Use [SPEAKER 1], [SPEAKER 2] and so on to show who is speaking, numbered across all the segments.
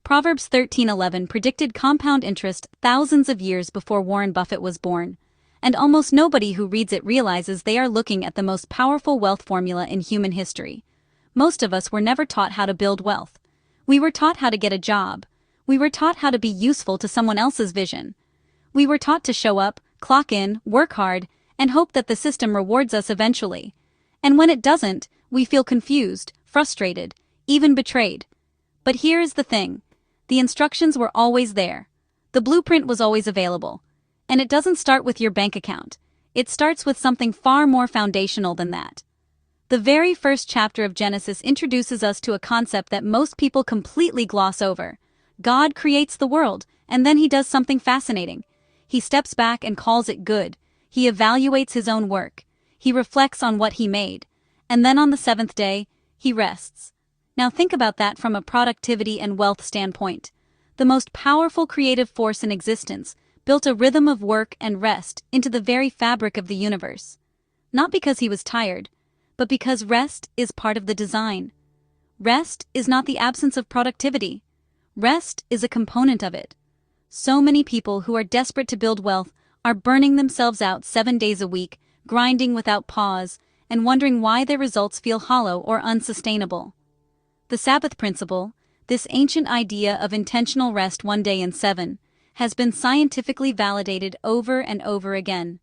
[SPEAKER 1] Proverbs 13:11 predicted compound interest thousands of years before Warren Buffett was born, and almost nobody who reads it realizes they are looking at the most powerful wealth formula in human history. Most of us were never taught how to build wealth. We were taught how to get a job. We were taught how to be useful to someone else's vision. We were taught to show up, clock in, work hard, and hope that the system rewards us eventually. And when it doesn't, we feel confused, frustrated, even betrayed. But here is the thing. The instructions were always there. The blueprint was always available. And it doesn't start with your bank account. It starts with something far more foundational than that. The very first chapter of Genesis introduces us to a concept that most people completely gloss over. God creates the world, and then he does something fascinating. He steps back and calls it good. He evaluates his own work. He reflects on what he made. And then on the seventh day, he rests. Now think about that from a productivity and wealth standpoint. The most powerful creative force in existence built a rhythm of work and rest into the very fabric of the universe. Not because he was tired, but because rest is part of the design. Rest is not the absence of productivity. Rest is a component of it. So many people who are desperate to build wealth are burning themselves out 7 days a week, grinding without pause, and wondering why their results feel hollow or unsustainable. The Sabbath principle, this ancient idea of intentional rest 1 day in 7, has been scientifically validated over and over again.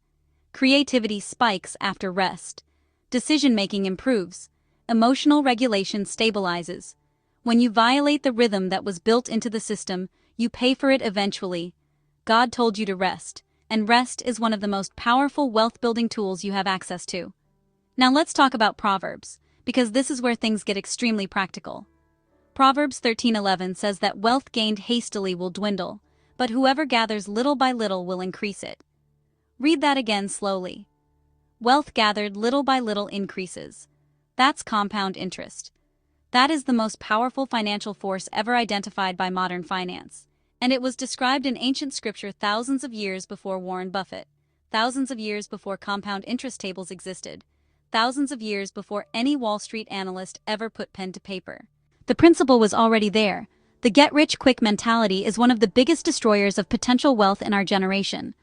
[SPEAKER 1] Creativity spikes after rest. Decision-making improves. Emotional regulation stabilizes. When you violate the rhythm that was built into the system, you pay for it eventually. God told you to rest, and rest is one of the most powerful wealth-building tools you have access to. Now let's talk about Proverbs, because this is where things get extremely practical. Proverbs 13:11 says that wealth gained hastily will dwindle, but whoever gathers little by little will increase it. Read that again slowly. Wealth gathered little by little increases. That's compound interest. That is the most powerful financial force ever identified by modern finance. And it was described in ancient scripture thousands of years before Warren Buffett, thousands of years before compound interest tables existed, thousands of years before any Wall Street analyst ever put pen to paper. The principle was already there. The get-rich-quick mentality is one of the biggest destroyers of potential wealth in our generation.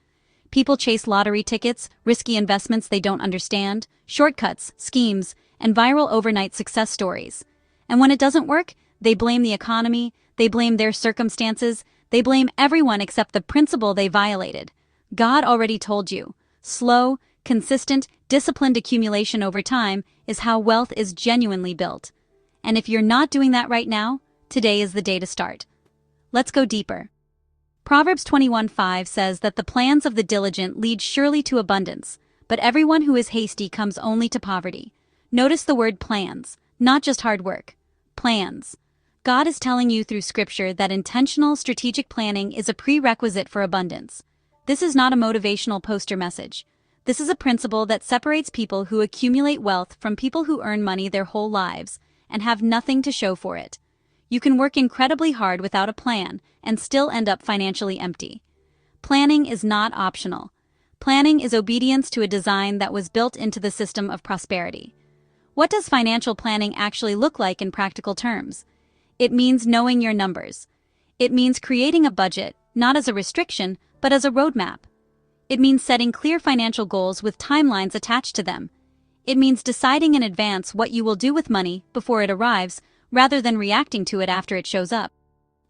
[SPEAKER 1] People chase lottery tickets, risky investments they don't understand, shortcuts, schemes, and viral overnight success stories. And when it doesn't work, they blame the economy, they blame their circumstances, they blame everyone except the principle they violated. God already told you. Slow, consistent, disciplined accumulation over time is how wealth is genuinely built. And if you're not doing that right now, today is the day to start. Let's go deeper. Proverbs 21:5 says that the plans of the diligent lead surely to abundance, but everyone who is hasty comes only to poverty. Notice the word plans, not just hard work. Plans. God is telling you through Scripture that intentional, strategic planning is a prerequisite for abundance. This is not a motivational poster message. This is a principle that separates people who accumulate wealth from people who earn money their whole lives and have nothing to show for it. You can work incredibly hard without a plan and still end up financially empty. Planning is not optional. Planning is obedience to a design that was built into the system of prosperity. What does financial planning actually look like in practical terms? It means knowing your numbers. It means creating a budget, not as a restriction, but as a roadmap. It means setting clear financial goals with timelines attached to them. It means deciding in advance what you will do with money before it arrives, rather than reacting to it after it shows up.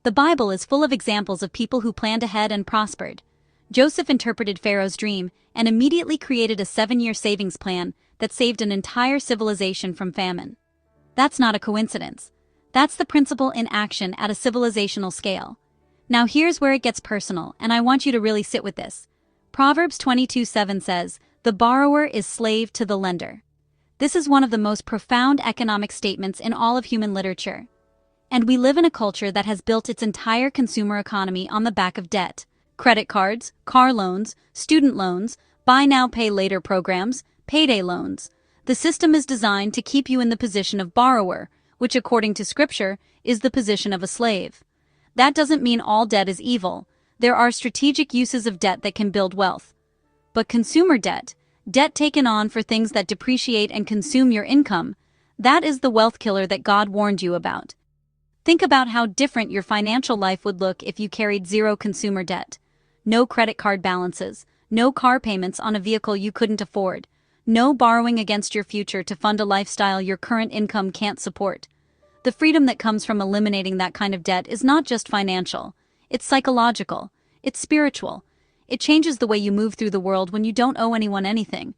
[SPEAKER 1] The Bible is full of examples of people who planned ahead and prospered. Joseph interpreted Pharaoh's dream and immediately created a 7-year savings plan that saved an entire civilization from famine. That's not a coincidence. That's the principle in action at a civilizational scale. Now here's where it gets personal, and I want you to really sit with this. Proverbs 22:7 says, "The borrower is slave to the lender." This is one of the most profound economic statements in all of human literature. And we live in a culture that has built its entire consumer economy on the back of debt. Credit cards, car loans, student loans, buy now pay later programs, payday loans. The system is designed to keep you in the position of borrower, which according to Scripture is the position of a slave. That doesn't mean all debt is evil. There are strategic uses of debt that can build wealth. But consumer debt, debt taken on for things that depreciate and consume your income, that is the wealth killer that God warned you about. Think about how different your financial life would look if you carried zero consumer debt. No credit card balances, no car payments on a vehicle you couldn't afford, no borrowing against your future to fund a lifestyle your current income can't support. The freedom that comes from eliminating that kind of debt is not just financial, it's psychological, it's spiritual. It changes the way you move through the world when you don't owe anyone anything.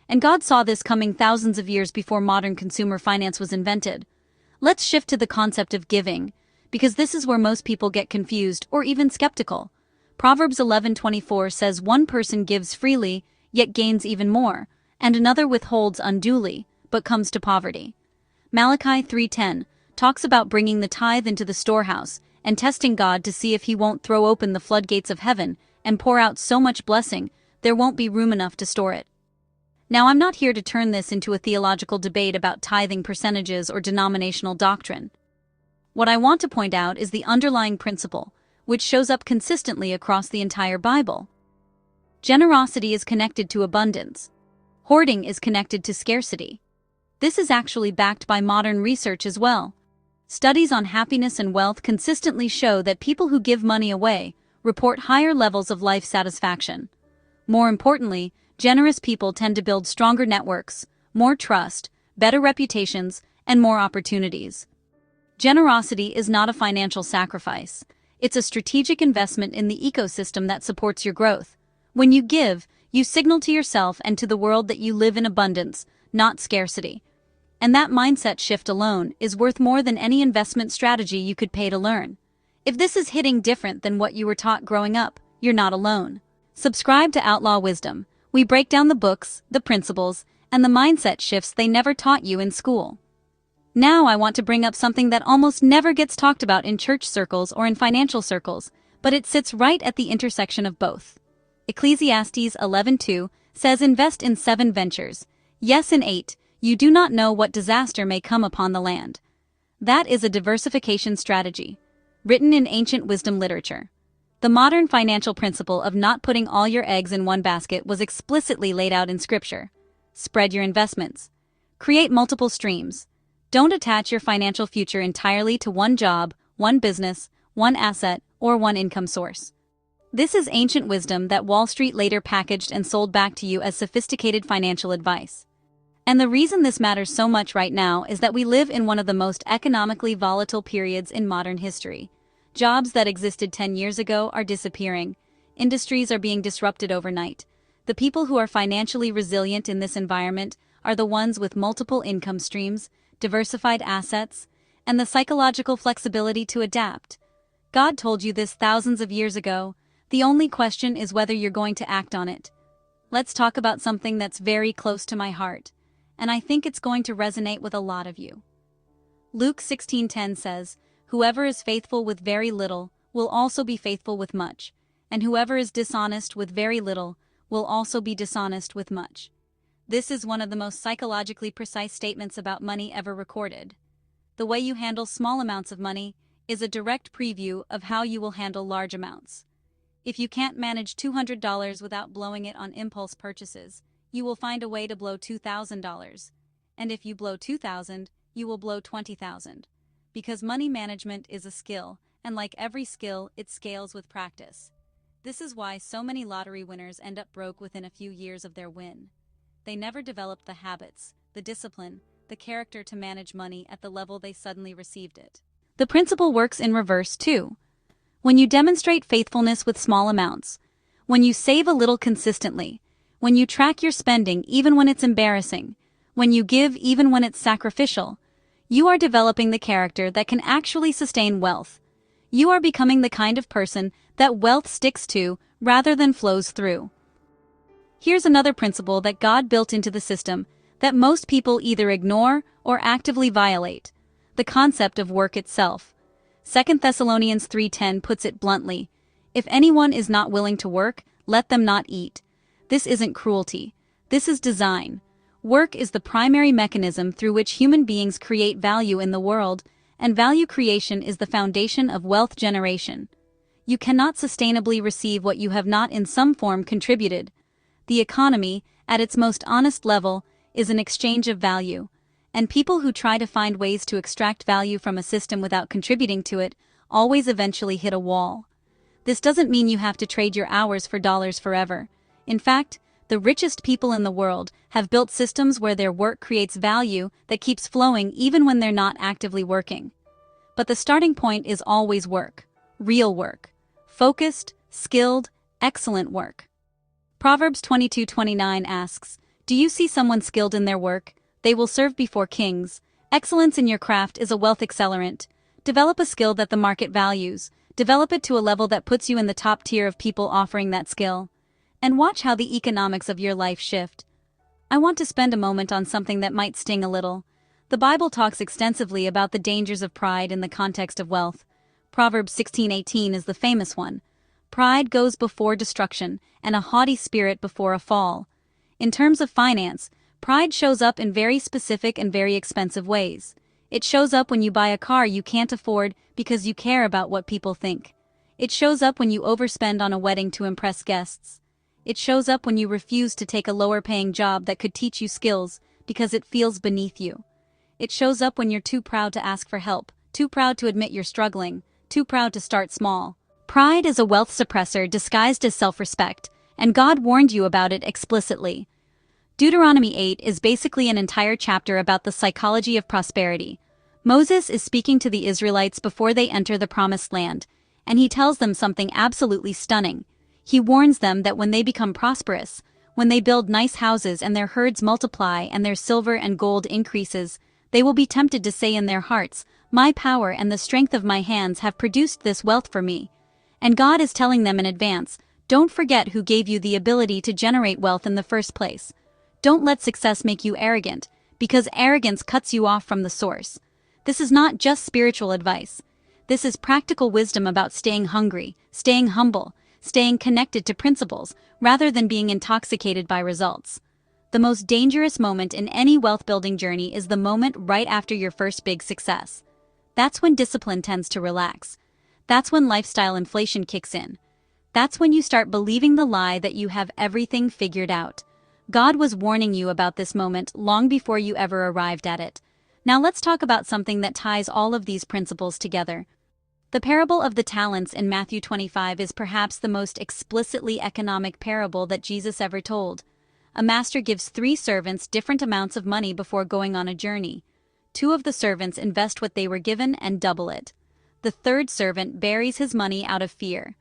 [SPEAKER 1] And God saw this coming thousands of years before modern consumer finance was invented. Let's shift to the concept of giving, because this is where most people get confused or even skeptical. Proverbs 11:24 says one person gives freely, yet gains even more, and another withholds unduly, but comes to poverty. Malachi 3:10 talks about bringing the tithe into the storehouse and testing God to see if he won't throw open the floodgates of heaven and pour out so much blessing there won't be room enough to store it. Now, I'm not here to turn this into a theological debate about tithing percentages or denominational doctrine. What I want to point out is the underlying principle, which shows up consistently across the entire Bible. Generosity is connected to abundance. Hoarding is connected to scarcity. This is actually backed by modern research as well. Studies on happiness and wealth consistently show that people who give money away report higher levels of life satisfaction. More importantly, generous people tend to build stronger networks, more trust, better reputations, and more opportunities. Generosity is not a financial sacrifice. It's a strategic investment in the ecosystem that supports your growth. When you give, you signal to yourself and to the world that you live in abundance, not scarcity. And that mindset shift alone is worth more than any investment strategy you could pay to learn. If this is hitting different than what you were taught growing up, you're not alone. Subscribe to Outlaw Wisdom. We break down the books, the principles, and the mindset shifts they never taught you in school. Now I want to bring up something that almost never gets talked about in church circles or in financial circles, but it sits right at the intersection of both. Ecclesiastes 11:2 says invest in 7 ventures, yes in 8, you do not know what disaster may come upon the land. That is a diversification strategy, written in ancient wisdom literature. The modern financial principle of not putting all your eggs in one basket was explicitly laid out in Scripture. Spread your investments. Create multiple streams. Don't attach your financial future entirely to one job, one business, one asset, or one income source. This is ancient wisdom that Wall Street later packaged and sold back to you as sophisticated financial advice. And the reason this matters so much right now is that we live in one of the most economically volatile periods in modern history. Jobs that existed 10 years ago are disappearing. Industries are being disrupted overnight. The people who are financially resilient in this environment are the ones with multiple income streams, diversified assets, and the psychological flexibility to adapt. God told you this thousands of years ago. The only question is whether you're going to act on it. Let's talk about something that's very close to my heart, and I think it's going to resonate with a lot of you. Luke 16:10 says, "Whoever is faithful with very little will also be faithful with much, and whoever is dishonest with very little will also be dishonest with much." This is one of the most psychologically precise statements about money ever recorded. The way you handle small amounts of money is a direct preview of how you will handle large amounts. If you can't manage $200 without blowing it on impulse purchases, you will find a way to blow $2,000. And if you blow $2,000, you will blow $20,000. Because money management is a skill, and like every skill, it scales with practice. This is why so many lottery winners end up broke within a few years of their win. They never developed the habits, the discipline, the character to manage money at the level they suddenly received it. The principle works in reverse too. When you demonstrate faithfulness with small amounts, when you save a little consistently, when you track your spending even when it's embarrassing, when you give even when it's sacrificial, you are developing the character that can actually sustain wealth. You are becoming the kind of person that wealth sticks to rather than flows through. Here's another principle that God built into the system that most people either ignore or actively violate: the concept of work itself. 2 Thessalonians 3:10 puts it bluntly, "If anyone is not willing to work, let them not eat." This isn't cruelty. This is design. Work is the primary mechanism through which human beings create value in the world, and value creation is the foundation of wealth generation. You cannot sustainably receive what you have not in some form contributed. The economy, at its most honest level, is an exchange of value, And people who try to find ways to extract value from a system without contributing to it always eventually hit a wall. This doesn't mean you have to trade your hours for dollars forever. In fact, the richest people in the world have built systems where their work creates value that keeps flowing even when they're not actively working. But the starting point is always work. Real work. Focused, skilled, excellent work. Proverbs 22:29 asks, "Do you see someone skilled in their work? They will serve before kings." Excellence in your craft is a wealth accelerant. Develop a skill that the market values. Develop it to a level that puts you in the top tier of people offering that skill. And watch how the economics of your life shift. I want to spend a moment on something that might sting a little. The Bible talks extensively about the dangers of pride in the context of wealth. Proverbs 16:18 is the famous one. Pride goes before destruction, and a haughty spirit before a fall. In terms of finance, pride shows up in very specific and very expensive ways. It shows up when you buy a car you can't afford because you care about what people think. It shows up when you overspend on a wedding to impress guests. It shows up when you refuse to take a lower-paying job that could teach you skills because it feels beneath you. It shows up when you're too proud to ask for help, too proud to admit you're struggling, too proud to start small. Pride is a wealth suppressor disguised as self-respect, and God warned you about it explicitly. Deuteronomy 8 is basically an entire chapter about the psychology of prosperity. Moses is speaking to the Israelites before they enter the Promised Land, and he tells them something absolutely stunning. He warns them that when they become prosperous, when they build nice houses and their herds multiply and their silver and gold increases, they will be tempted to say in their hearts, "My power and the strength of my hands have produced this wealth for me." And God is telling them in advance, don't forget who gave you the ability to generate wealth in the first place. Don't let success make you arrogant, because arrogance cuts you off from the source. This is not just spiritual advice. This is practical wisdom about staying hungry, staying humble, staying connected to principles, rather than being intoxicated by results. The most dangerous moment in any wealth-building journey is the moment right after your first big success. That's when discipline tends to relax. That's when lifestyle inflation kicks in. That's when you start believing the lie that you have everything figured out. God was warning you about this moment long before you ever arrived at it. Now let's talk about something that ties all of these principles together. The parable of the talents in Matthew 25 is perhaps the most explicitly economic parable that Jesus ever told. A master gives 3 servants different amounts of money before going on a journey. 2 of the servants invest what they were given and double it. The 3rd servant buries his money out of fear.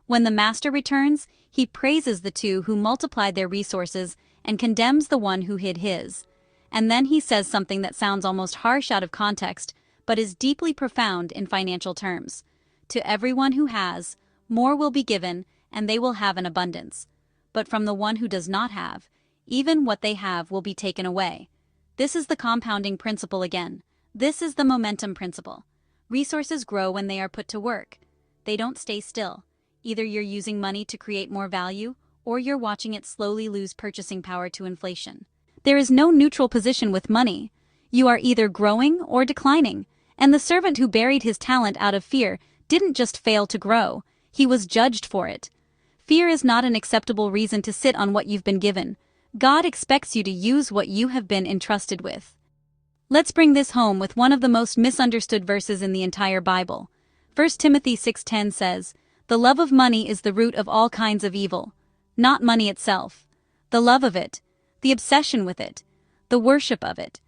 [SPEAKER 1] When the master returns, he praises the 2 who multiplied their resources and condemns the one who hid his. And then he says something that sounds almost harsh out of context, but is deeply profound in financial terms. To everyone who has, more will be given, and they will have an abundance. But from the one who does not have, even what they have will be taken away. This is the compounding principle again. This is the momentum principle. Resources grow when they are put to work. They don't stay still. Either you're using money to create more value, or you're watching it slowly lose purchasing power to inflation. There is no neutral position with money. You are either growing or declining, and the servant who buried his talent out of fear didn't just fail to grow, he was judged for it. Fear is not an acceptable reason to sit on what you've been given. God expects you to use what you have been entrusted with. Let's bring this home with one of the most misunderstood verses in the entire Bible. 1 Timothy 6:10 says, "The love of money is the root of all kinds of evil." Not money itself. The love of it, the obsession with it, the worship of it,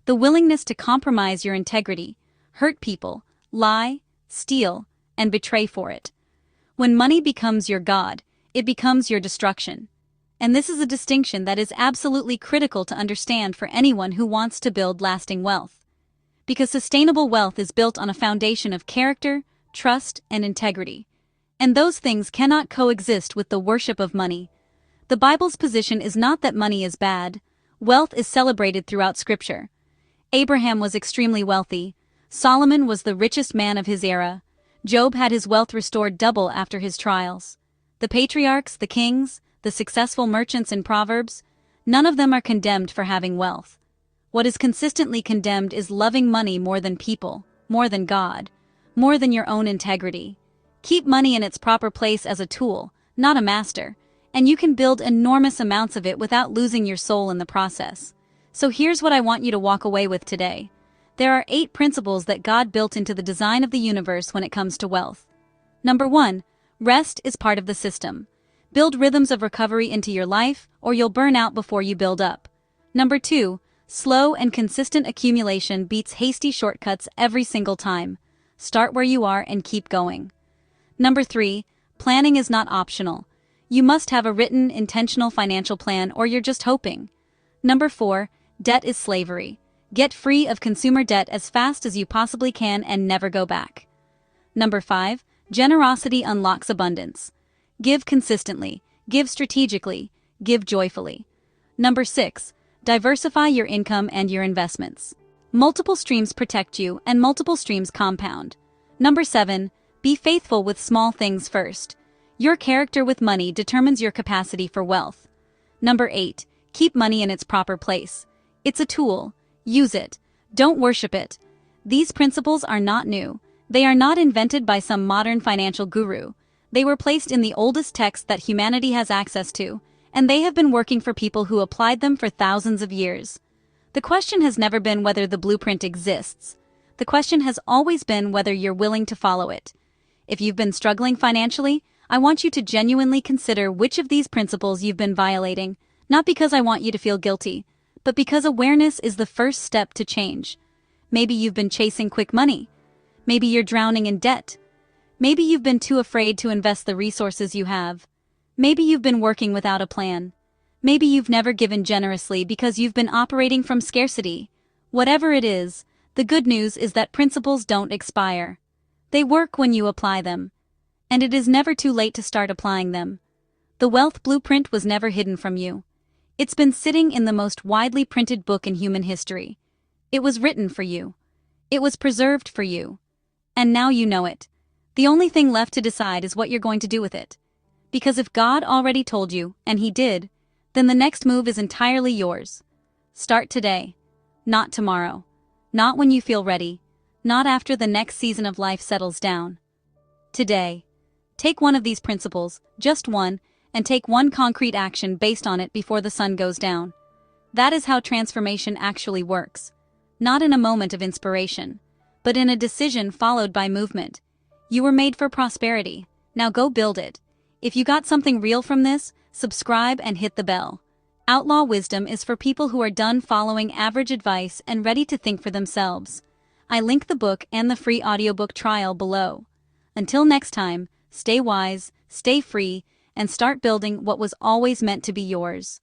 [SPEAKER 1] the willingness to compromise your integrity, hurt people, lie, steal, and betray for it. When money becomes your god, it becomes your destruction. And this is a distinction that is absolutely critical to understand for anyone who wants to build lasting wealth. Because sustainable wealth is built on a foundation of character, trust, and integrity. And those things cannot coexist with the worship of money. The Bible's position is not that money is bad. Wealth is celebrated throughout Scripture. Abraham was extremely wealthy. Solomon was the richest man of his era. Job had his wealth restored double after his trials. The patriarchs, the kings, the successful merchants in Proverbs, none of them are condemned for having wealth. What is consistently condemned is loving money more than people, more than God, more than your own integrity. Keep money in its proper place as a tool, not a master, and you can build enormous amounts of it without losing your soul in the process. So here's what I want you to walk away with today. There are 8 principles that God built into the design of the universe when it comes to wealth. Number 1. Rest is part of the system. Build rhythms of recovery into your life, or you'll burn out before you build up. Number 2. Slow and consistent accumulation beats hasty shortcuts every single time. Start where you are and keep going. Number 3. Planning is not optional. You must have a written, intentional financial plan, or you're just hoping. Number 4. Debt is slavery. Get free of consumer debt as fast as you possibly can and never go back. Number 5. Generosity unlocks abundance. Give consistently, give strategically, give joyfully. Number 6. Diversify your income and your investments. Multiple streams protect you, and multiple streams compound. Number 7. Be faithful with small things first. Your character with money determines your capacity for wealth. Number 8. Keep money in its proper place. It's a tool. Use it. Don't worship it. These principles are not new. They are not invented by some modern financial guru. They were placed in the oldest text that humanity has access to, and they have been working for people who applied them for thousands of years. The question has never been whether the blueprint exists. The question has always been whether you're willing to follow it. If you've been struggling financially, I want you to genuinely consider which of these principles you've been violating, not because I want you to feel guilty, but because awareness is the first step to change. Maybe you've been chasing quick money. Maybe you're drowning in debt. Maybe you've been too afraid to invest the resources you have. Maybe you've been working without a plan. Maybe you've never given generously because you've been operating from scarcity. Whatever it is, the good news is that principles don't expire. They work when you apply them. And it is never too late to start applying them. The wealth blueprint was never hidden from you. It's been sitting in the most widely printed book in human history. It was written for you. It was preserved for you. And now you know it. The only thing left to decide is what you're going to do with it. Because if God already told you, and He did, then the next move is entirely yours. Start today. Not tomorrow. Not when you feel ready. Not after the next season of life settles down. Today. Take one of these principles, just one, and take one concrete action based on it before the sun goes down. That is how transformation actually works. Not in a moment of inspiration, but in a decision followed by movement. You were made for prosperity. Now go build it. If you got something real from this, subscribe and hit the bell. Outlaw wisdom is for people who are done following average advice and ready to think for themselves. I link the book and the free audiobook trial below. Until next time, stay wise, stay free, and start building what was always meant to be yours.